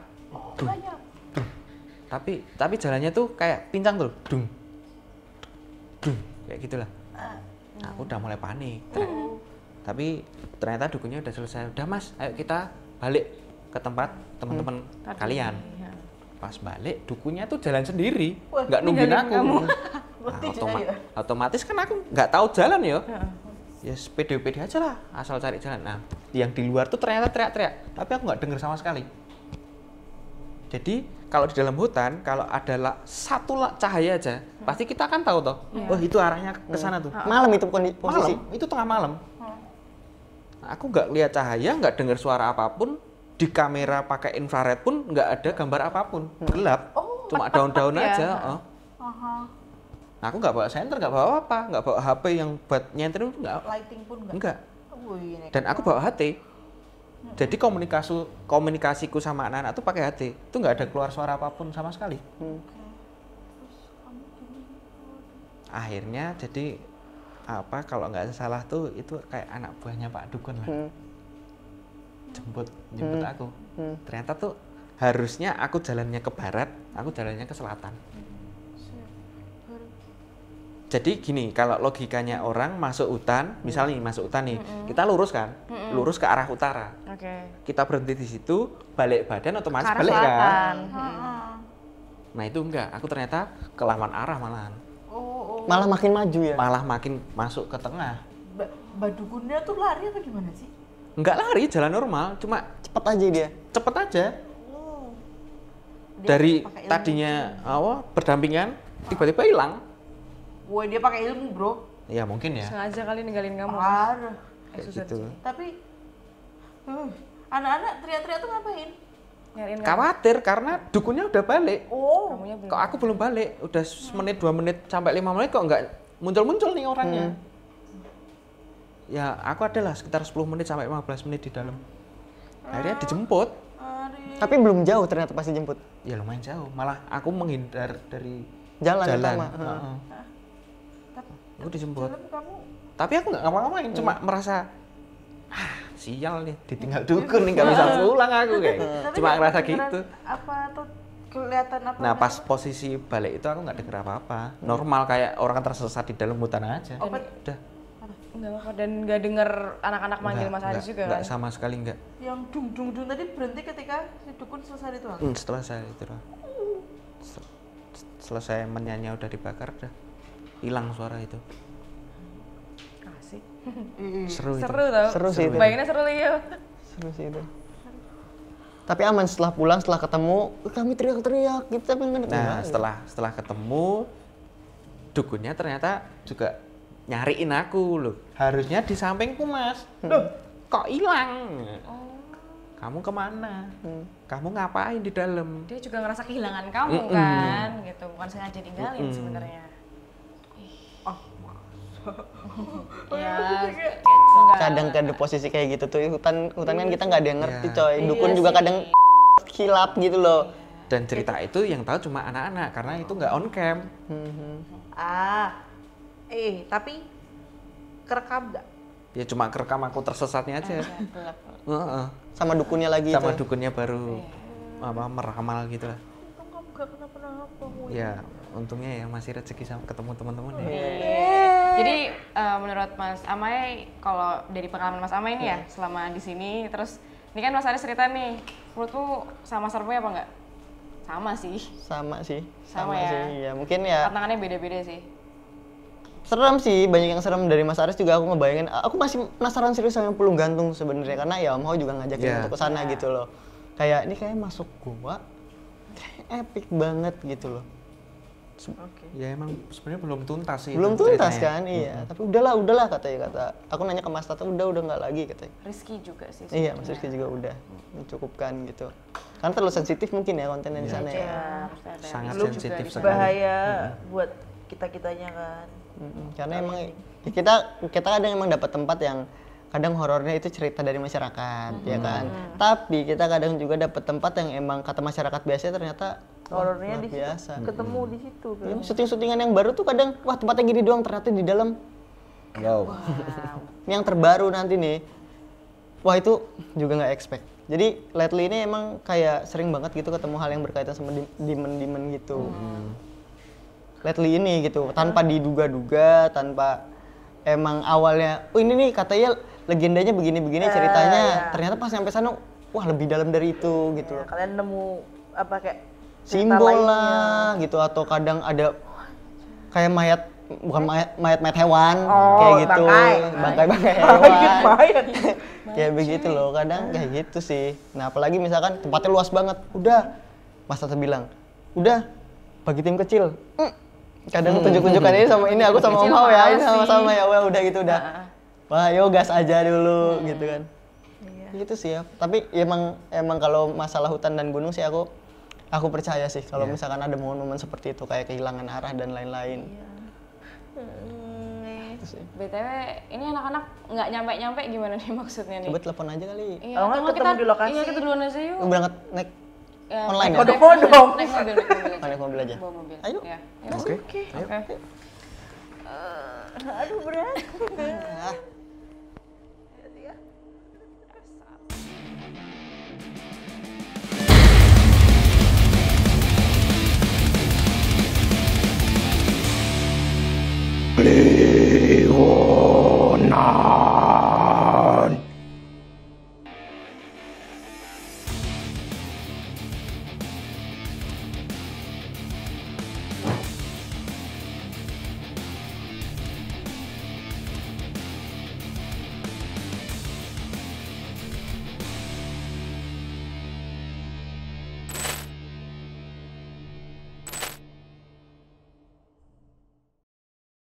Tapi jalannya tuh kayak pincang tuh, dung kayak gitulah. Aku udah mulai panik. Tapi ternyata dukunnya udah selesai. Udah Mas, ayo kita balik ke tempat teman-teman kalian. Pas balik dukunnya tuh jalan sendiri, nggak nungguin aku. Otomatis kan aku nggak tahu jalan ya. Ya pede-pede aja lah, asal cari jalan. Nah, yang di luar tuh ternyata teriak-teriak, tapi aku nggak dengar sama sekali. Jadi kalau di dalam hutan, kalau ada satu cahaya aja, pasti kita akan tahu toh. Oh itu arahnya ke sana tuh. Malam itu posisi. Malam, itu tengah malam. Nah, aku nggak lihat cahaya, nggak dengar suara apapun. Di kamera pakai infrared pun nggak ada gambar apapun, gelap. Cuma daun-daun aja. Nah, aku nggak bawa senter, nggak bawa apa, nggak bawa HP yang buat nyenterin nggak. Lighting pun Enggak. Wih, Dan aku bawa HT. Jadi komunikasiku sama anak-anak tuh pakai HT. Itu nggak ada keluar suara apapun sama sekali. Akhirnya jadi apa kalau nggak salah tuh itu kayak anak buahnya Pak Dukun lah. Jemput aku. Ternyata tuh harusnya aku jalannya ke barat, aku jalannya ke selatan. Jadi gini, kalau logikanya orang masuk hutan, misalnya masuk hutan nih, kita lurus kan, lurus ke arah utara. Kita berhenti di situ, balik badan otomatis balik kan. Nah itu enggak, aku ternyata kelawan arah malahan. Malah makin maju ya? Malah makin masuk ke tengah. Badukunnya tuh lari atau gimana sih? Enggak lari, jalan normal, cuma Cepet aja dia? cepet aja. Dia Dari pakai ilmu. tadinya berdampingan, tiba-tiba hilang. Woi, dia pakai ilmu, Bro. Ya mungkin ya. Sengaja kali ninggalin kamu. Parah. Kayak susah gitu. Tapi anak-anak teriak-teriak tuh ngapain? Nyariin kamu. Khawatir karena dukunnya udah balik. Oh, Kamunya belum. Kok aku belum balik? Udah menit, 2 menit, sampai 5 menit kok nggak muncul-muncul nih orangnya. Ya aku adalah sekitar 10 menit sampai 15 menit di dalam. Akhirnya dijemput. Tapi belum jauh ternyata pas dijemput. Ya lumayan jauh. Malah aku menghindar dari Jalan jalan. utama. Heeh. Aku dijemput. dalam kamu Tapi aku nggak ngapa-ngapain, cuma merasa sial nih, ditinggal dukun nih, nggak bisa pulang aku kayak. Tapi Cuma nggak ngerasa kedengeran gitu. Apa tuh kelihatan apa? Nah pas posisi balik itu aku nggak denger apa-apa. Normal kayak orang tersesat di dalam hutan aja. Udah. Enggak apa-apa dan nggak denger anak-anak manggil Mas Aris juga Nggak kan? sama sekali nggak. Yang dung tadi berhenti ketika si dukun selesai ritual. Setelah saya itu selesai menyanyi udah dibakar udah hilang suara itu. Asik. Seru itu. Seru tau. Seru sih itu. Bayanginnya seru Leo. Seru sih itu. Tapi aman setelah pulang, setelah ketemu, kami teriak-teriak, kita pengen Nah setelah ketemu dukunnya ternyata juga nyariin aku loh. Harusnya di sampingku Mas. Loh kok hilang? Kamu kemana? Kamu ngapain di dalam? Dia juga ngerasa kehilangan kamu kan, gitu. Bukan sengaja tinggalin sebenarnya. Ya, kadang ada posisi kayak gitu tuh hutan kan kita nggak ada yang ngerti Iya. coy. Dukun juga kadang kilap gitu loh. Dan cerita itu yang tahu cuma anak-anak karena itu nggak on cam. Tapi kerekam nggak? Ya cuma kerekam aku tersesatnya aja. Heeh. Sama dukunnya lagi Sama itu. dukunnya baru meramal gitu lah. Untung kamu gak kenapa-napa. Ya untungnya ya masih rezeki sama ketemu teman-teman ya. Jadi menurut Mas Amai, kalau dari pengalaman Mas Amai ini ya selama di sini, terus ini kan Mas Aris cerita nih, menurutmu sama seremnya apa enggak? Sama sih. Sama sih. Sama ya? sih. Ya mungkin ya. Tantangannya beda-beda sih. Serem sih, banyak yang serem dari Mas Aris juga aku ngebayangin. Aku masih penasaran serius sama Pulung Gantung sebenarnya karena ya Om Ho juga ngajakin Yeah. untuk kesana gitu loh. Kayak ini kayak masuk gua, kayak epic banget gitu loh. Ya emang sebenarnya belum tuntas sih. Belum itu tuntas ceritanya. kan, iya. Tapi udahlah katanya kata. Aku nanya ke Mas Tata, udah nggak lagi katanya. Rizky juga sih. Iya, Mas Rizky juga udah mencukupkan gitu. Karena terlalu sensitif mungkin ya kontennya di sana ya. Ya, Sangat Lu juga sensitif di sekali. bahaya buat kita-kitanya kan. Karena emang ya kita kadang emang dapat tempat yang kadang horornya itu cerita dari masyarakat ya kan. Tapi kita kadang juga dapat tempat yang emang kata masyarakat biasa ternyata Horornya luar di situ, biasa. ketemu di situ kan. Ya, syuting-syutingan yang baru tuh kadang wah tempatnya gini doang ternyata di dalam. Wow. Ini yang terbaru nanti nih. Wah itu juga nggak expect. Jadi lately ini emang kayak sering banget gitu ketemu hal yang berkaitan sama demon gitu. Lately ini gitu, tanpa diduga-duga, tanpa emang awalnya, oh ini nih katanya legendanya begini-begini ceritanya. Ternyata pas sampai sana, wah lebih dalam dari itu gitu. Ya, kalian nemu apa kayak cerita Simbol lainnya. lah gitu atau kadang ada kayak bukan mayat hewan Oh, kayak gitu, bangkai. bangkai hewan. Mayat. Kayak begitu loh, kadang kayak gitu sih. Nah apalagi misalkan tempatnya luas banget, udah Mas Tata bilang, udah bagi tim kecil. Kadang tunjuk-tunjukkan ini sama ini aku sama Kecil Om Hao ya, ini mana sama-sama sih? ya udah gitu udah. Wah, yo gas aja dulu gitu kan. Iya. Gitu sih ya. Tapi emang kalau masalah hutan dan gunung sih aku percaya sih kalau misalkan ada momen-momen seperti itu kayak kehilangan arah dan lain-lain. Gitu sih. BTW, ini anak-anak nggak nyampe-nyampe gimana nih maksudnya nih? Coba telepon aja kali. Iya, Kalau nggak atau ketemu di lokasi. Iya, kita duluan aja yuk. Berangkat naik Ya, online ya? Kodok-kodok. Naik mobil aja. naik mobil aja. Bawa mobil. Ayo. Ya. Oke. Oke. Oke. Aduh berat.